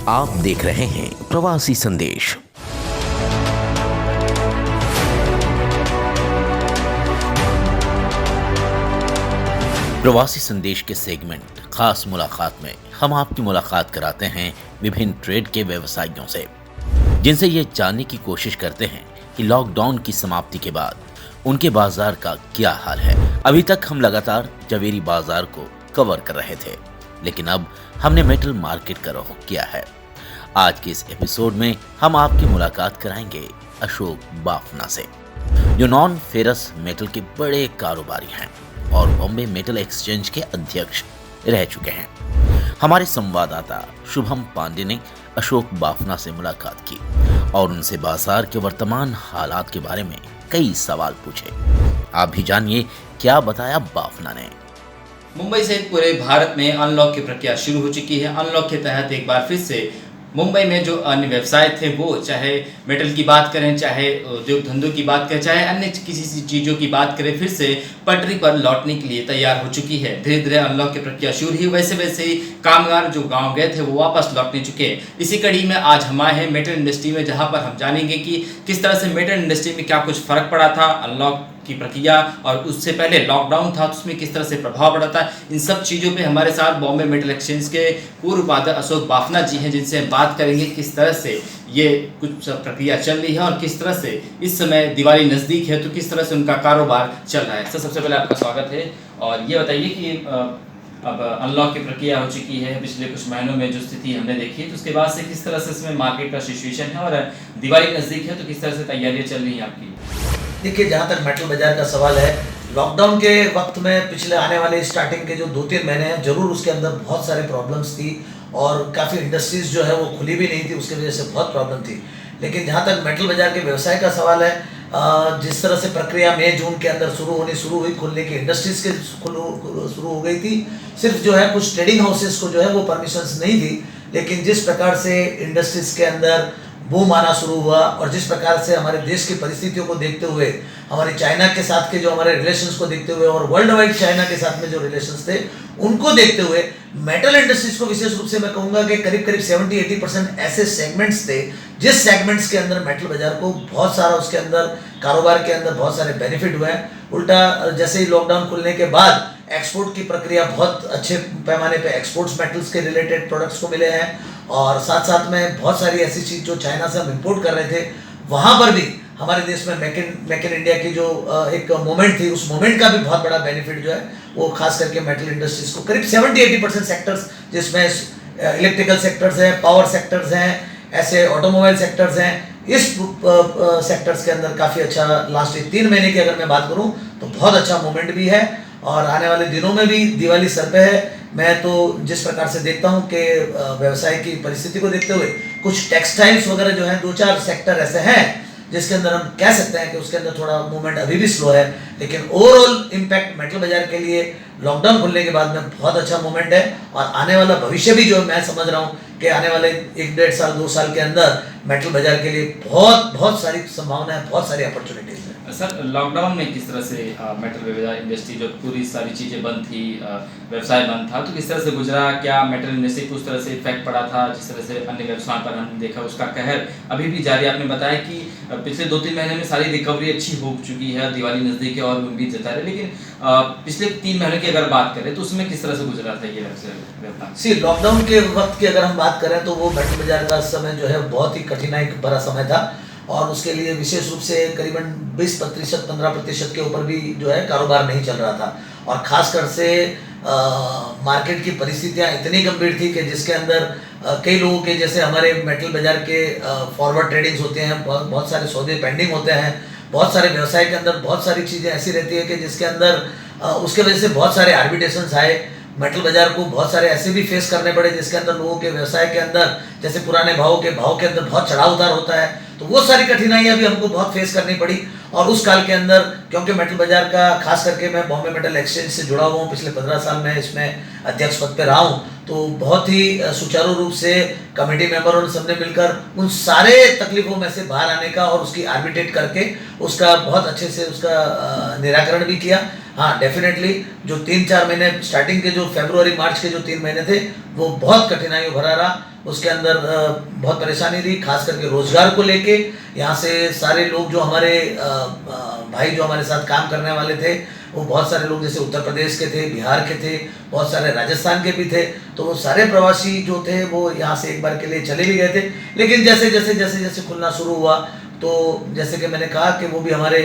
आप देख रहे हैं प्रवासी संदेश। प्रवासी संदेश के सेगमेंट खास मुलाकात में हम आपकी मुलाकात कराते हैं विभिन्न ट्रेड के व्यवसायियों से, जिनसे ये जानने की कोशिश करते हैं कि लॉकडाउन की समाप्ति के बाद उनके बाजार का क्या हाल है। अभी तक हम लगातार जवेरी बाजार को कवर कर रहे थे, लेकिन अब हमने मेटल मार्केट का रुख किया है। आज के इस एपिसोड में हम आपकी मुलाकात कराएंगे अशोक बाफना से, जो नॉन फेरस मेटल के बड़े कारोबारी हैं और बॉम्बे मेटल एक्सचेंज के अध्यक्ष रह चुके हैं। हमारे संवाददाता शुभम पांडे ने अशोक बाफना से मुलाकात की और उनसे बाजार के वर्तमान हालात के बारे में कई सवाल पूछे। आप भी जानिए क्या बताया बाफना ने। मुंबई सहित पूरे भारत में अनलॉक की प्रक्रिया शुरू हो चुकी है। अनलॉक के तहत एक बार फिर से मुंबई में जो अन्य व्यवसाय थे, वो चाहे मेटल की बात करें, चाहे उद्योग धंधों की बात करें, चाहे अन्य किसी चीज़ों की बात करें, फिर से पटरी पर लौटने के लिए तैयार हो चुकी है। धीरे धीरे अनलॉक की प्रक्रिया शुरू हुई, वैसे वैसे ही कामगार जो गांव गए थे वो वापस लौटने चुके हैं। इसी कड़ी में आज हम आए हैं मेटल इंडस्ट्री में, जहां पर हम जानेंगे कि किस तरह से मेटल इंडस्ट्री में क्या कुछ फर्क पड़ा था अनलॉक की प्रक्रिया, और उससे पहले लॉकडाउन था तो उसमें किस तरह से प्रभाव पड़ा था। इन सब चीज़ों पे हमारे साथ बॉम्बे मेटल एक्सचेंज के पूर्व उपाध्यक्ष अशोक बाफना जी हैं, जिनसे हम बात करेंगे किस तरह से ये कुछ प्रक्रिया चल रही है और किस तरह से इस समय दिवाली नज़दीक है तो किस तरह से उनका कारोबार चल रहा है। सबसे पहले आपका स्वागत है, और ये बताइए कि अब अनलॉक की प्रक्रिया हो चुकी है, पिछले कुछ महीनों में जो स्थिति हमने देखी है, तो उसके बाद से किस तरह से इसमें मार्केट का सिचुएशन है, और दिवाली नज़दीक है तो किस तरह से तैयारियाँ चल रही हैं आपकी। देखिए, जहाँ तक मेटल बाजार का सवाल है, लॉकडाउन के वक्त में पिछले आने वाले स्टार्टिंग के जो 2-3 महीने हैं, जरूर उसके अंदर बहुत सारे प्रॉब्लम्स थी और काफ़ी इंडस्ट्रीज जो है वो खुली भी नहीं थी, उसकी वजह से बहुत प्रॉब्लम थी। लेकिन जहाँ तक मेटल बाजार के व्यवसाय का सवाल है, जिस तरह से प्रक्रिया मई जून के अंदर शुरू हुई खुलने की, इंडस्ट्रीज के शुरू हो गई थी। सिर्फ जो है कुछ ट्रेडिंग हाउसेस को जो है वो परमिशंस नहीं थी, लेकिन जिस प्रकार से इंडस्ट्रीज के अंदर बूम आना शुरू हुआ और जिस प्रकार से हमारे देश की परिस्थितियों को देखते हुए, हमारे चाइना के साथ के जो हमारे रिलेशंस को देखते हुए और वर्ल्ड वाइड चाइना के साथ में जो रिलेशंस थे उनको देखते हुए, मेटल इंडस्ट्रीज को विशेष रूप से मैं कहूँगा कि करीब 70-80% ऐसे सेगमेंट्स थे जिस सेगमेंट्स के अंदर मेटल बाजार को बहुत सारा, उसके अंदर कारोबार के अंदर बहुत सारे बेनिफिट हुए हैं। उल्टा जैसे ही लॉकडाउन खुलने के बाद एक्सपोर्ट की प्रक्रिया बहुत अच्छे पैमाने पे एक्सपोर्ट्स मेटल्स के रिलेटेड प्रोडक्ट्स को मिले हैं, और साथ साथ में बहुत सारी ऐसी चीज़ जो चाइना से हम इंपोर्ट कर रहे थे, वहाँ पर भी हमारे देश में मेक इन इंडिया की जो एक मोमेंट थी, उस मोमेंट का भी बहुत बड़ा बेनिफिट जो है वो खास करके मेटल इंडस्ट्रीज को, करीब 70-80% सेक्टर्स, जिसमें इलेक्ट्रिकल सेक्टर्स हैं, पावर सेक्टर्स हैं, ऐसे ऑटोमोबाइल सेक्टर्स हैं, इस सेक्टर्स के अंदर काफ़ी अच्छा लास्ट 3 महीने की अगर मैं बात करूँ तो बहुत अच्छा मोमेंट भी है, और आने वाले दिनों में भी दिवाली सर पे है। मैं तो जिस प्रकार से देखता हूँ कि व्यवसाय की परिस्थिति को देखते हुए कुछ टेक्सटाइल्स वगैरह जो हैं, 2-4 सेक्टर ऐसे हैं जिसके अंदर हम कह सकते हैं कि उसके अंदर थोड़ा मूवमेंट अभी भी स्लो है, लेकिन ओवरऑल इम्पैक्ट मेटल बाजार के लिए लॉकडाउन खुलने के बाद में बहुत अच्छा मूवमेंट है, और आने वाला भविष्य भी जो मैं समझ रहा हूँ कि आने वाले 1-1.5 साल 2 साल के अंदर मेटल बाजार के लिए बहुत सारी संभावनाएं, बहुत सारी अपॉर्चुनिटीज हैं। सर, लॉकडाउन में किस तरह से मेटल बाजार इंडस्ट्री, जो पूरी सारी चीज़ें बंद थी, व्यवसाय बंद था, तो किस तरह से गुजरा? क्या मेटल इंडस्ट्री को उस तरह से इफेक्ट पड़ा था जिस तरह से अन्य व्यवसाय पर हमने देखा उसका कहर अभी भी जारी? आपने बताया कि पिछले 2-3 महीने में सारी रिकवरी अच्छी हो चुकी है, दिवाली नज़दीक है और उम्मीद जता रहे, लेकिन पिछले 3 महीने की अगर बात करें तो उसमें किस तरह से गुजरा था ये व्यवसाय? लॉकडाउन के वक्त की अगर हम बात करें तो वो मेटल बाजार का समय जो है बहुत ही कठिनाई भरा समय था, और उसके लिए विशेष रूप से करीबन 20%, 15% के ऊपर भी जो है कारोबार नहीं चल रहा था, और खासकर से मार्केट की परिस्थितियां इतनी गंभीर थी कि जिसके अंदर कई लोगों के, जैसे हमारे मेटल बाजार के फॉरवर्ड ट्रेडिंग्स होते हैं, बहुत सारे सौदे पेंडिंग होते हैं, बहुत सारे व्यवसाय के अंदर बहुत सारी चीज़ें ऐसी रहती है कि जिसके अंदर उसके वजह से बहुत सारे आर्बिट्रेशंस आए। मेटल बाजार को बहुत सारे ऐसे भी फेस करने पड़े जिसके अंदर लोगों के व्यवसाय के अंदर, जैसे पुराने भाव के अंदर बहुत चढ़ाव उतार होता है, तो वो सारी कठिनाइयाँ भी हमको बहुत फेस करनी पड़ी, और उस काल के अंदर क्योंकि मेटल बाजार का खास करके मैं बॉम्बे मेटल एक्सचेंज से जुड़ा हुआ हूँ, पिछले 15 साल मैं इसमें अध्यक्ष पद पे रहा हूँ, तो बहुत ही सुचारू रूप से कमेटी मेंबर और सबने मिलकर उन सारे तकलीफों में से बाहर आने का और उसकी आर्बिट्रेट करके उसका बहुत अच्छे से उसका निराकरण भी किया। हाँ, डेफिनेटली जो 3-4 महीने स्टार्टिंग के जो फरवरी मार्च के जो 3 महीने थे वो बहुत कठिनाइयों भरा रहा। उसके अंदर बहुत परेशानी रही, खास करके रोजगार को लेके। यहाँ से सारे लोग जो हमारे भाई जो हमारे साथ काम करने वाले थे, वो बहुत सारे लोग जैसे उत्तर प्रदेश के थे, बिहार के थे, बहुत सारे राजस्थान के भी थे, तो वो सारे प्रवासी जो थे वो यहाँ से एक बार के लिए चले भी गए थे। लेकिन जैसे जैसे जैसे जैसे खुलना शुरू हुआ, तो जैसे कि मैंने कहा कि वो भी हमारे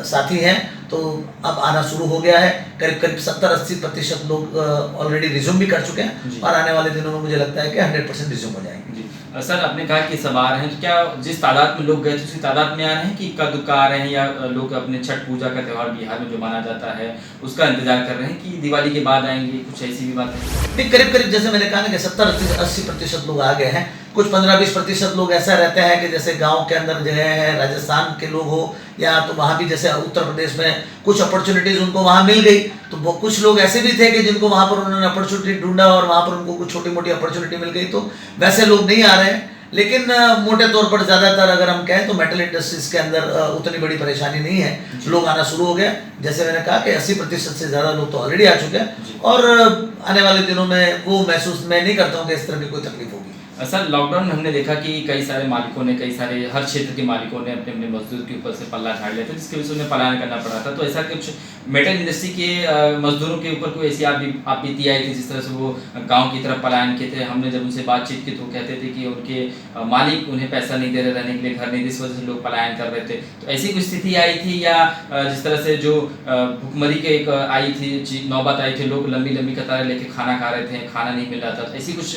साथी हैं, तो अब आना शुरू हो गया है। करीब करीब 70-80% लोग ऑलरेडी रिज्यूम भी कर चुके हैं और आने वाले दिनों में मुझे लगता है कि 100% रिज्यूम हो जाएंगे। जी सर, आपने कहा कि सब आ रहे हैं, तो क्या जिस तादाद में लोग गए थे उसी तादाद में आ रहे हैं कि इक्का दुक्का आ रहे हैं, या लोग अपने छठ पूजा का त्यौहार बिहार में जो माना जाता है उसका इंतजार कर रहे हैं कि दिवाली के बाद आएंगे? कुछ ऐसी भी बात है? करीब करीब जैसे मैंने कहा ना कि 70-80% लोग आ गए हैं। कुछ 15-20% लोग ऐसा रहते हैं कि जैसे गांव के अंदर जगह है, राजस्थान के लोग हो, या तो वहाँ भी जैसे उत्तर प्रदेश में कुछ अपॉर्चुनिटीज उनको वहाँ मिल गई, तो वो कुछ लोग ऐसे भी थे कि जिनको वहाँ पर उन्होंने अपॉर्चुनिटी ढूंढा और वहाँ पर उनको कुछ छोटी मोटी अपॉर्चुनिटी मिल गई, तो वैसे लोग नहीं आ रहे हैं। लेकिन मोटे तौर पर ज़्यादातर अगर हम कहें तो मेटल इंडस्ट्रीज के अंदर उतनी बड़ी परेशानी नहीं है, लोग आना शुरू हो गया। जैसे मैंने कहा कि 80% से ज़्यादा लोग तो ऑलरेडी आ चुके हैं और आने वाले दिनों में वो महसूस मैं नहीं करता हूँ कि इस तरह की कोई तकलीफ होगी। सर, लॉकडाउन में हमने देखा कि कई सारे मालिकों ने, कई सारे हर क्षेत्र के मालिकों ने अपने अपने मजदूर के ऊपर से पल्ला झाड़ लिया था, जिसकी वजह से उन्हें पलायन करना पड़ा था। तो ऐसा कुछ मेटल इंडस्ट्री के मजदूरों के ऊपर कोई ऐसी आपत्ति आई थी जिस तरह से वो गांव की तरफ पलायन किए थे? हमने जब उनसे बातचीत की तो कहते थे कि उनके मालिक उन्हें पैसा नहीं दे रहे, रहने के लिए घर नहीं, जिस वजह से लोग पलायन कर रहे थे। तो ऐसी कोई स्थिति आई थी, या जिस तरह से जो भुखमरी के एक आई थी, नौबत आई थी, लोग लंबी लंबी कतारें लेके खाना खा रहे थे, खाना नहीं मिल रहा था, तो ऐसी कुछ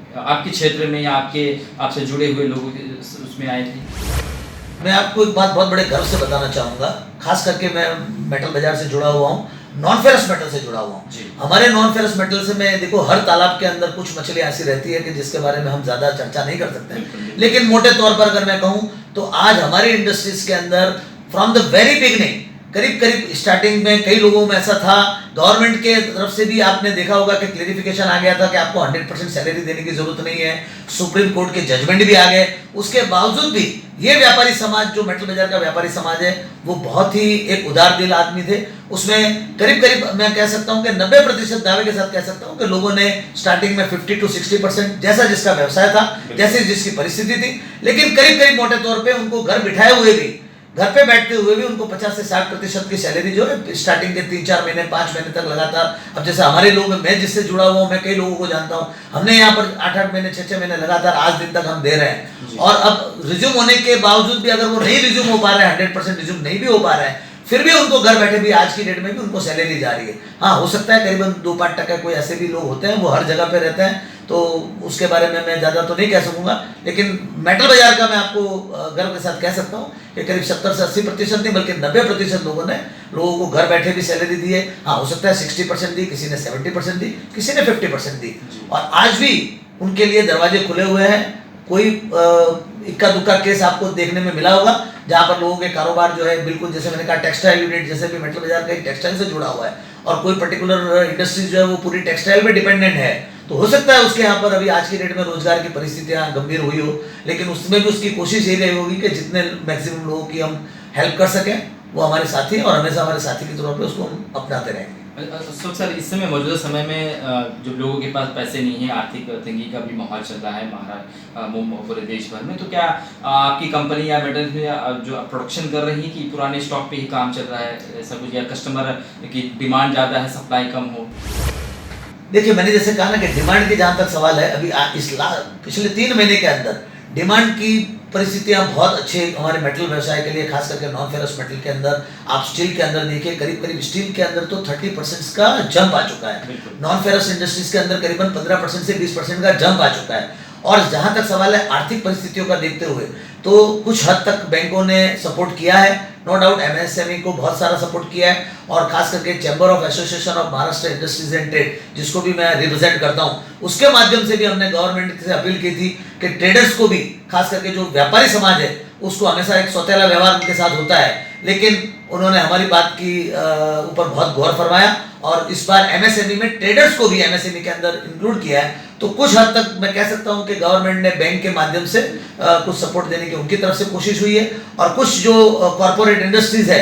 आपके क्षेत्र में या आपसे जुड़े हुए लोगों के उसमें आए थे? मैं आपको एक बात बहुत बड़े गर्व से बताना चाहूँगा, खास करके मैं मेटल बाजार से जुड़ा हुआ हूँ, नॉन फेरस मेटल से जुड़ा हुआ हूँ। हमारे नॉन फेरस मेटल से मैं देखो, हर तालाब के अंदर कुछ मछलियाँ ऐसी रहती है कि जिसके बारे में हम ज़्यादा चर्चा नहीं कर सकते, लेकिन मोटे तौर पर अगर मैं कहूँ तो आज हमारी इंडस्ट्रीज के अंदर फ्रॉम द वेरी बिगनिंग, करीब करीब स्टार्टिंग में कई लोगों में ऐसा था, गवर्नमेंट के तरफ से भी आपने देखा होगा कि क्लेरिफिकेशन आ गया था कि आपको 100% सैलरी देने की जरूरत नहीं है, सुप्रीम कोर्ट के जजमेंट भी आ गए। उसके बावजूद भी ये व्यापारी समाज, जो मेटल बाजार का व्यापारी समाज है, वो बहुत ही एक उदार दिल आदमी थे। उसमें करीब करीब मैं कह सकता हूँ कि 90% दावे के साथ कह सकता हूँ कि लोगों ने स्टार्टिंग में 50-60%, जैसा जिसका व्यवसाय था, जैसे जिसकी परिस्थिति थी, लेकिन करीब करीब मोटे तौर पर उनको घर बिठाए हुए भी, घर पे बैठते हुए भी उनको 50 से 60% की सैलरी जो है स्टार्टिंग के 3-4 महीने 5 महीने तक लगातार। अब जैसे हमारे लोग, मैं जिससे जुड़ा हुआ हूँ, मैं कई लोगों को जानता हूँ, हमने यहाँ पर 8-8 महीने 6-6 महीने लगातार आज दिन तक हम दे रहे हैं। और अब रिज्यूम होने के बावजूद भी अगर वो नहीं रिज्यूम हो पा रहे हैं, 100% रिज्यूम नहीं भी हो पा रहे हैं, फिर भी उनको घर बैठे भी आज की डेट में भी उनको सैलरी जा रही है। हाँ, हो सकता है करीबन 2-5% कोई ऐसे भी लोग होते हैं, वो हर जगह पे रहते हैं, तो उसके बारे में मैं ज़्यादा तो नहीं कह सकूंगा, लेकिन मेटल बाजार का मैं आपको गर्व के साथ कह सकता हूँ कि करीब 70 से 80% नहीं बल्कि 90% लोगों को घर बैठे भी सैलरी दी है। हाँ, हो सकता है 60% दी, किसी ने 70% दी, किसी ने 50% दी, और आज भी उनके लिए दरवाजे खुले हुए हैं। कोई इक्का दुक्का केस आपको देखने में मिला होगा जहाँ पर लोगों के कारोबार जो है बिल्कुल, जैसे मैंने कहा, टेक्सटाइल यूनिट, जैसे भी मेटल बाजार का एक टेक्सटाइल से जुड़ा हुआ है और कोई पर्टिकुलर इंडस्ट्री जो है वो पूरी टेक्सटाइल पे डिपेंडेंट है, तो हो सकता है उसके यहाँ पर अभी आज की डेट में रोजगार की परिस्थितियाँ गंभीर हुई हो, लेकिन उसमें भी उसकी कोशिश यही रही होगी कि जितने मैक्सिमम लोगों की हम हेल्प कर सकें, वो हमारे साथी हैं और हमेशा हमारे साथी के तौर पर उसको हम अपनाते रहेंगे। सर, इस समय मौजूदा समय में जो लोगों के पास पैसे नहीं है, आर्थिक तंगी का भी माहौल चल रहा है महाराष्ट्र, पूरे देश भर में, तो क्या आपकी कंपनी या मेटल में जो प्रोडक्शन कर रही है कि पुराने स्टॉक पे ही काम चल रहा है, ऐसा कुछ, या कस्टमर की डिमांड ज़्यादा है, सप्लाई कम हो? देखिए, मैंने जैसे कहा ना कि डिमांड के जहाँ तक सवाल है, अभी पिछले 3 महीने के अंदर डिमांड की परिस्थितियाँ बहुत अच्छे हमारे मेटल व्यवसाय के लिए, खास करके नॉन फेरस मेटल के अंदर, आप स्टील के अंदर देखिए, करीब करीब स्टील के अंदर तो 30% का जंप आ चुका है। नॉन फेरस इंडस्ट्रीज के अंदर करीबन 15% से 20% का जंप आ चुका है। और जहाँ तक सवाल है आर्थिक परिस्थितियों का देखते हुए, तो कुछ हद तक बैंकों ने सपोर्ट किया है, नो डाउट एमएसएमई को बहुत सारा सपोर्ट किया है, और खास करके chamber of association of Maharashtra industries and trade, जिसको भी मैं रिप्रेजेंट करता हूँ, उसके माध्यम से भी हमने गवर्नमेंट से अपील की थी कि ट्रेडर्स को भी, खास करके जो व्यापारी समाज है, उसको हमेशा एक सौतेला व्यवहार उनके साथ होता है, लेकिन उन्होंने हमारी बात की ऊपर बहुत गौर फरमाया और इस बार एमएसएमई में ट्रेडर्स को भी एमएसएमई के अंदर इंक्लूड किया है। तो कुछ हद तक मैं कह सकता हूं कि गवर्नमेंट ने बैंक के माध्यम से कुछ सपोर्ट देने की उनकी तरफ से कोशिश हुई है और कुछ जो कॉर्पोरेट इंडस्ट्रीज है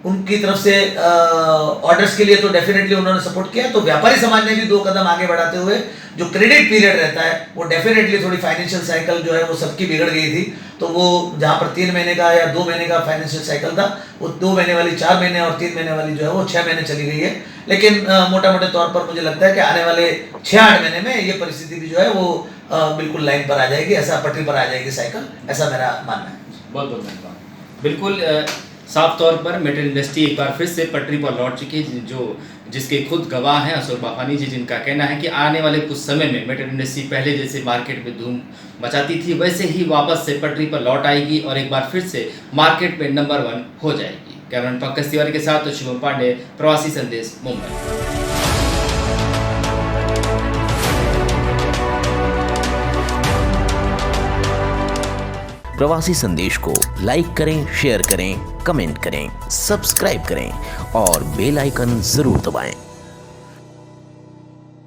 उनकी तरफ से ऑर्डर्स के लिए तो डेफिनेटली उन्होंने सपोर्ट किया। तो व्यापारी समाज ने भी 2 कदम आगे बढ़ाते हुए जो क्रेडिट पीरियड रहता है वो डेफिनेटली थोड़ी फाइनेंशियल साइकिल जो है वो सबकी बिगड़ गई थी, तो वो जहाँ पर 3 महीने का या 2 महीने का फाइनेंशियल साइकिल था वो 2 महीने वाली 4 महीने और 3 महीने वाली जो है वो 6 महीने चली गई है। लेकिन मोटा मोटे तौर पर मुझे लगता है कि आने वाले 6-8 महीने में ये परिस्थिति भी जो है वो बिल्कुल लाइन पर आ जाएगी, ऐसा पटरी पर आ जाएगी साइकिल, ऐसा मेरा मानना है। बहुत बहुत धन्यवाद। बिल्कुल साफ तौर पर मेटल इंडस्ट्री एक बार फिर से पटरी पर लौट चुकी है, जिसके खुद गवाह हैं अशोक बाफानी जी, जिनका कहना है कि आने वाले कुछ समय में मेटल इंडस्ट्री पहले जैसे मार्केट में धूम मचाती थी वैसे ही वापस से पटरी पर लौट आएगी और एक बार फिर से मार्केट में नंबर 1 हो जाएगी। कैमरामैन पंकज तिवारी के साथ तो शुभम पांडे, प्रवासी संदेश, मुंबई। प्रवासी संदेश को लाइक करें, शेयर करें, कमेंट करें, सब्सक्राइब करें और बेल आइकन जरूर दबाएं।